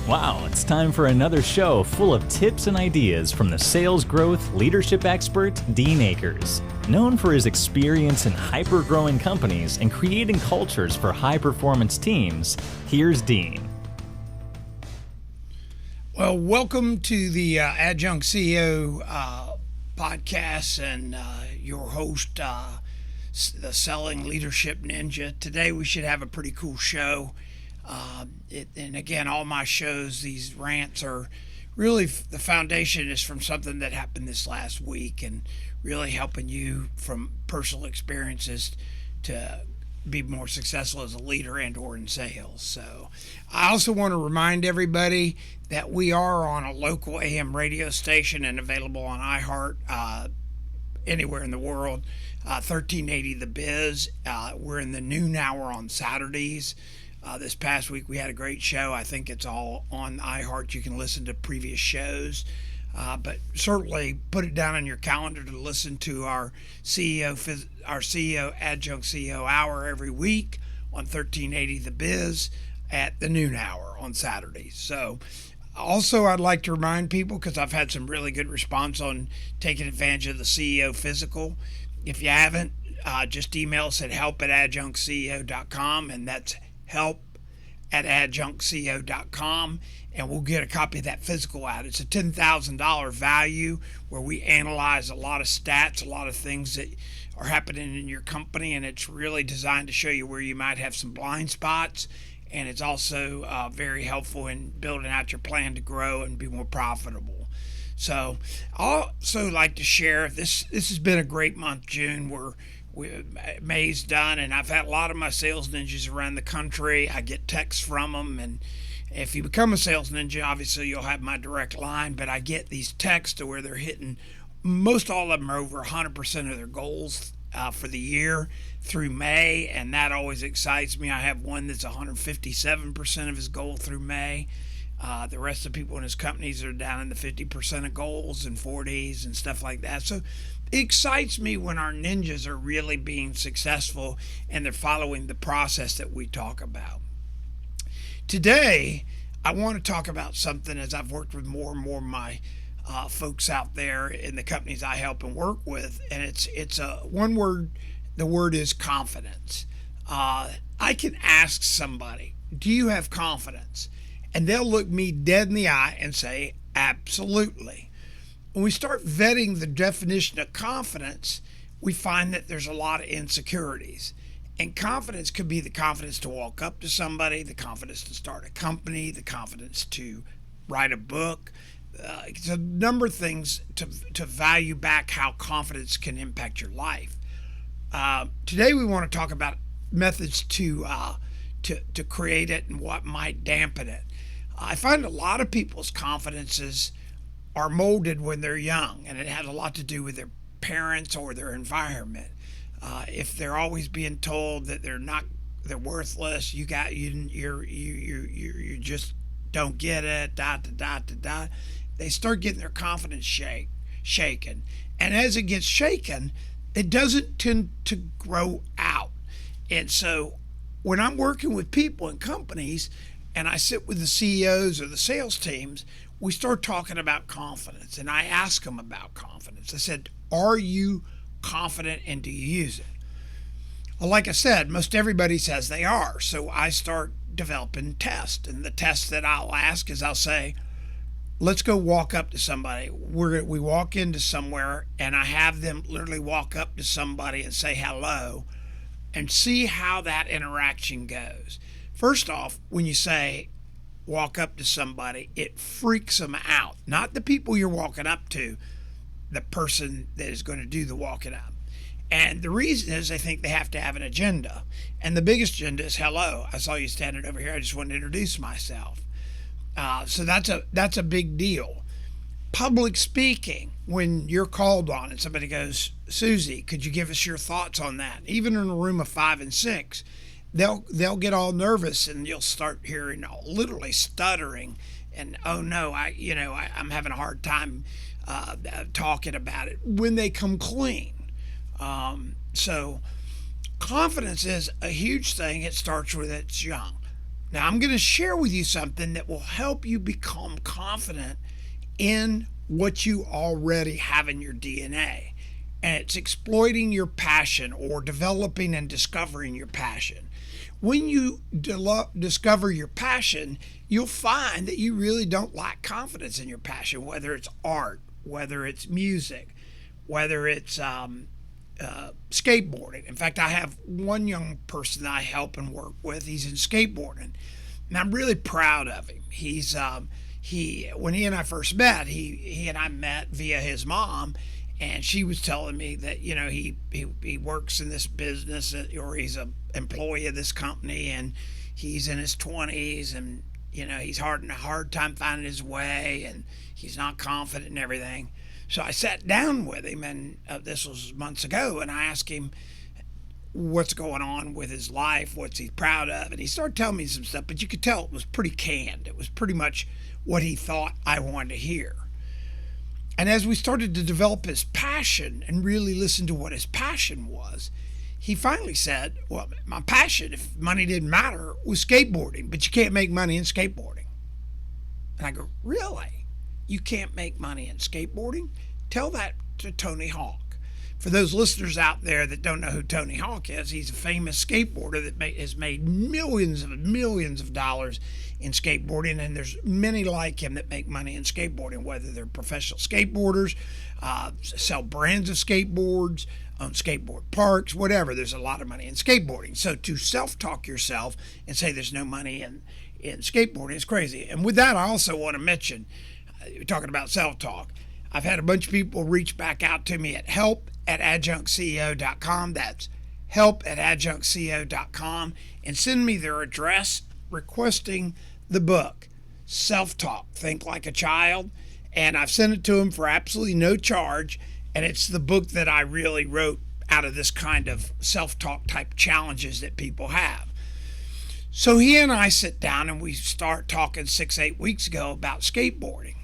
Wow, it's time for another show full of tips and ideas from the sales growth leadership expert, Dean Akers. Known for his experience in hyper-growing companies and creating cultures for high-performance teams, here's Dean. Well, welcome to the Adjunct CEO podcast and your host, the Selling Leadership Ninja. Today we should have a pretty cool show. And again, all my shows, these rants are really, the foundation is from something that happened this last week and really helping you from personal experiences to be more successful as a leader and or in sales. So I also want to remind everybody that we are on a local AM radio station and available on iHeart anywhere in the world, 1380 The Biz. We're in the noon hour on Saturdays. This past week we had a great show. I think it's all on iHeart. You can listen to previous shows, but certainly put it down on your calendar to listen to our CEO Adjunct CEO Hour every week on 1380 The Biz at the noon hour on Saturdays. So also I'd like to remind people, because I've had some really good response on taking advantage of the CEO Physical. If you haven't, just email us at help@adjunctceo.com, and that's help@adjunctceo.com, and we'll get a copy of that physical out. It's a $10,000 value where we analyze a lot of stats, a lot of things that are happening in your company, and it's really designed to show you where you might have some blind spots, and it's also very helpful in building out your plan to grow and be more profitable. So I also like to share, this has been a great month, June. May's done, and I've had a lot of my sales ninjas around the country. I get texts from them, and if you become a sales ninja, obviously you'll have my direct line, but I get these texts to where they're hitting, most all of them are over 100% of their goals for the year through May, and that always excites me. I have one that's 157% of his goal through May. The rest of the people in his companies are down in the 50% of goals and 40s and stuff like that. So it excites me when our ninjas are really being successful and they're following the process that we talk about. Today, I want to talk about something, as I've worked with more and more of my folks out there in the companies I help and work with, and it's a one word. The word is confidence. I can ask somebody, do you have confidence? And they'll look me dead in the eye and say, absolutely. When we start vetting the definition of confidence, we find that there's a lot of insecurities. And confidence could be the confidence to walk up to somebody, the confidence to start a company, the confidence to write a book. It's a number of things to value back how confidence can impact your life. Today we want to talk about methods to create it and what might dampen it. I find a lot of people's confidences are molded when they're young, and it has a lot to do with their parents or their environment. If they're always being told that they're worthless, you just don't get it, they start getting their confidence shaken. And as it gets shaken, it doesn't tend to grow out. And so when I'm working with people in companies and I sit with the CEOs or the sales teams, we start talking about confidence, and I ask them about confidence. I said, are you confident and do you use it? Well, like I said, most everybody says they are. So I start developing tests, and the test that I'll ask is I'll say, let's go walk up to somebody. We walk into somewhere, and I have them literally walk up to somebody and say hello and see how that interaction goes. First off, when you say walk up to somebody, it freaks them out. Not the people you're walking up to, the person that is going to do the walking up. And the reason is they think they have to have an agenda. And the biggest agenda is, hello, I saw you standing over here. I just wanted to introduce myself. So that's a big deal. Public speaking, when you're called on and somebody goes, Susie, could you give us your thoughts on that? Even in a room of 5 and 6, they'll get all nervous, and you'll start hearing literally stuttering and, oh no, I'm having a hard time talking about it when they come clean. So confidence is a huge thing. It starts with it's young. Now, I'm going to share with you something that will help you become confident in what you already have in your DNA. And it's exploiting your passion, or developing and discovering your passion. When you discover your passion, you'll find that you really don't lack confidence in your passion, whether it's art, whether it's music, whether it's skateboarding. In fact, I have one young person that I help and work with. He's in skateboarding, and I'm really proud of him. He's when he and I first met, he and I met via his mom, and she was telling me that he works in this business, or he's an employee of this company, and he's in his 20s, and he's having a hard time finding his way, and he's not confident in everything. So I sat down with him, and this was months ago, and I asked him what's going on with his life, what's he proud of, and he started telling me some stuff, but you could tell it was pretty canned. It was pretty much what he thought I wanted to hear. And as we started to develop his passion and really listen to what his passion was, he finally said, well, my passion, if money didn't matter, was skateboarding, but you can't make money in skateboarding. And I go, really? You can't make money in skateboarding? Tell that to Tony Hawk. For those listeners out there that don't know who Tony Hawk is, he's a famous skateboarder that has made millions of dollars in skateboarding, and there's many like him that make money in skateboarding, whether they're professional skateboarders, sell brands of skateboards, own skateboard parks, whatever. There's a lot of money in skateboarding. So to self-talk yourself and say there's no money in skateboarding is crazy. And with that, I also want to mention, talking about self-talk, I've had a bunch of people reach back out to me at help@adjunctceo.com. That's help@adjunctceo.com, and send me their address requesting the book, Self-Talk, Think Like a Child. And I've sent it to them for absolutely no charge. And it's the book that I really wrote out of this kind of self-talk type challenges that people have. So he and I sit down and we start talking 6-8 weeks ago about skateboarding.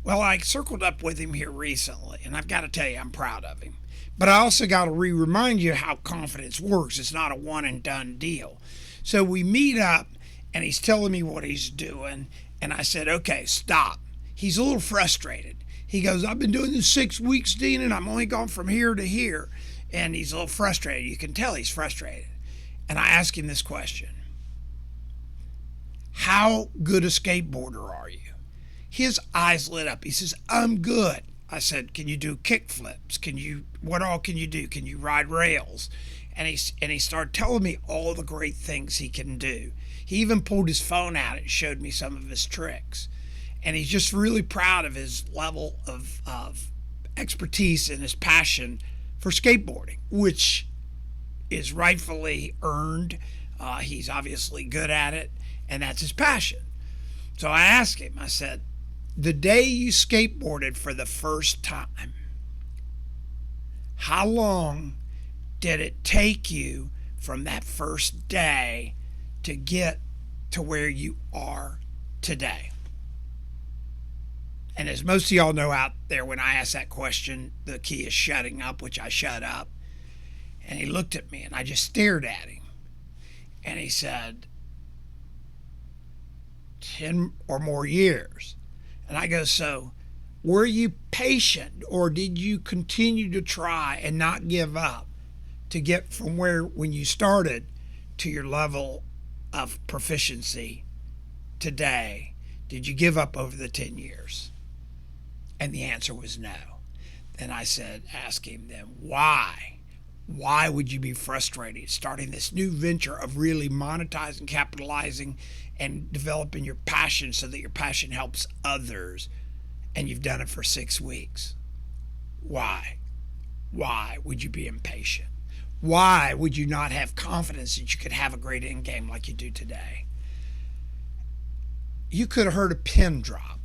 Well, I circled up with him here recently, and I've got to tell you, I'm proud of him. But I also got to remind you how confidence works. It's not a one and done deal. So we meet up, and he's telling me what he's doing, and I said, okay, stop. He's a little frustrated. He goes, I've been doing this 6 weeks, Dean, and I'm only gone from here to here. And he's a little frustrated. You can tell he's frustrated. And I asked him this question: how good a skateboarder are you? His eyes lit up. He says, I'm good. I said, can you do kick flips? What all can you do? Can you ride rails? And he started telling me all the great things he can do. He even pulled his phone out and showed me some of his tricks. And he's just really proud of his level of expertise and his passion for skateboarding, which is rightfully earned. He's obviously good at it, and that's his passion. So I asked him, I said, the day you skateboarded for the first time, how long did it take you from that first day to get to where you are today? And as most of y'all know out there, when I ask that question, the key is shutting up, which I shut up. And he looked at me, and I just stared at him. And he said, 10 or more years. And I go, so were you patient, or did you continue to try and not give up to get from where, when you started, to your level of proficiency today? Did you give up over the 10 years? And the answer was no. Then I said, ask him then, why? Why would you be frustrated starting this new venture of really monetizing, capitalizing, and developing your passion so that your passion helps others, and you've done it for 6 weeks? Why? Why would you be impatient? Why would you not have confidence that you could have a great end game like you do today? You could have heard a pin drop.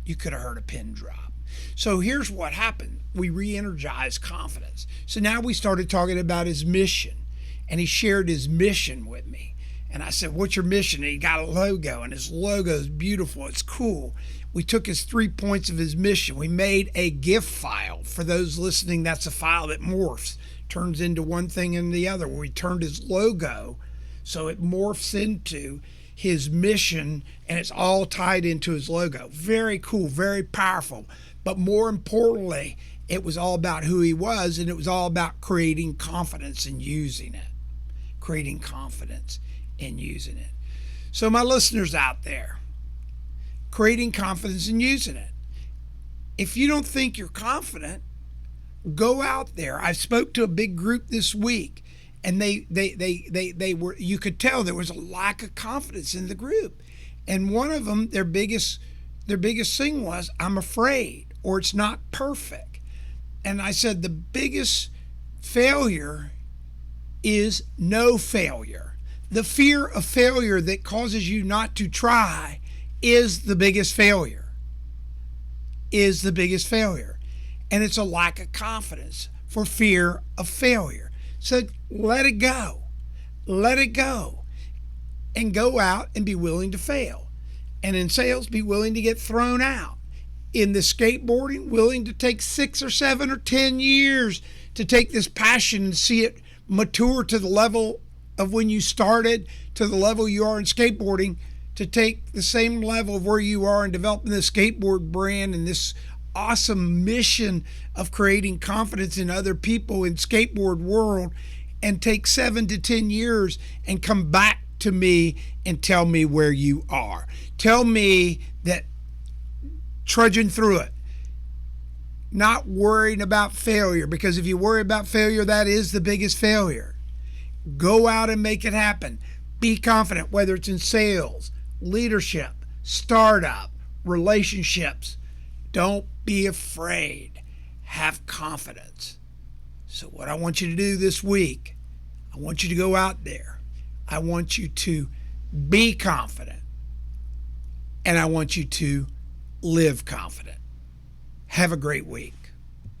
You could have heard a pin drop. So here's what happened. We re-energized confidence. So now we started talking about his mission, and he shared his mission with me. And I said, what's your mission? And he got a logo, and his logo is beautiful. It's cool. We took his 3 points of his mission. We made a GIF file. For those listening, that's a file that morphs, turns into one thing and the other. We turned his logo so it morphs into his mission, and it's all tied into his logo. Very cool, very powerful. But more importantly, it was all about who he was, and it was all about creating confidence and using it. Creating confidence and using it. So my listeners out there, creating confidence and using it. If you don't think you're confident, go out there. I spoke to a big group this week, and they were, you could tell there was a lack of confidence in the group. And one of them, their biggest thing was, I'm afraid, or it's not perfect. And I said, the biggest failure is no failure. The fear of failure that causes you not to try is the biggest failure. Is the biggest failure. And it's a lack of confidence for fear of failure. So let it go. Let it go. And go out and be willing to fail. And in sales, be willing to get thrown out. In the skateboarding, willing to take 6 or 7 or 10 years to take this passion and see it mature to the level of when you started, to the level you are in skateboarding, to take the same level of where you are in developing the skateboard brand and this awesome mission of creating confidence in other people in skateboard world, and take 7 to 10 years and come back to me and tell me where you are. Tell me that trudging through it, not worrying about failure, because if you worry about failure, that is the biggest failure. Go out and make it happen. Be confident, whether it's in sales, leadership, startup, relationships. Don't be afraid. Have confidence. So what I want you to do this week, I want you to go out there. I want you to be confident. And I want you to live confident. Have a great week.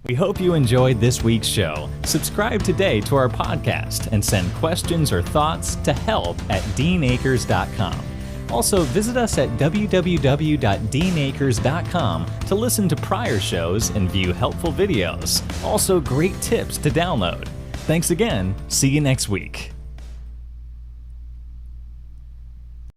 We hope you enjoyed this week's show. Subscribe today to our podcast and send questions or thoughts to help@deanacres.com. Also, visit us at www.deanacres.com to listen to prior shows and view helpful videos. Also, great tips to download. Thanks again. See you next week.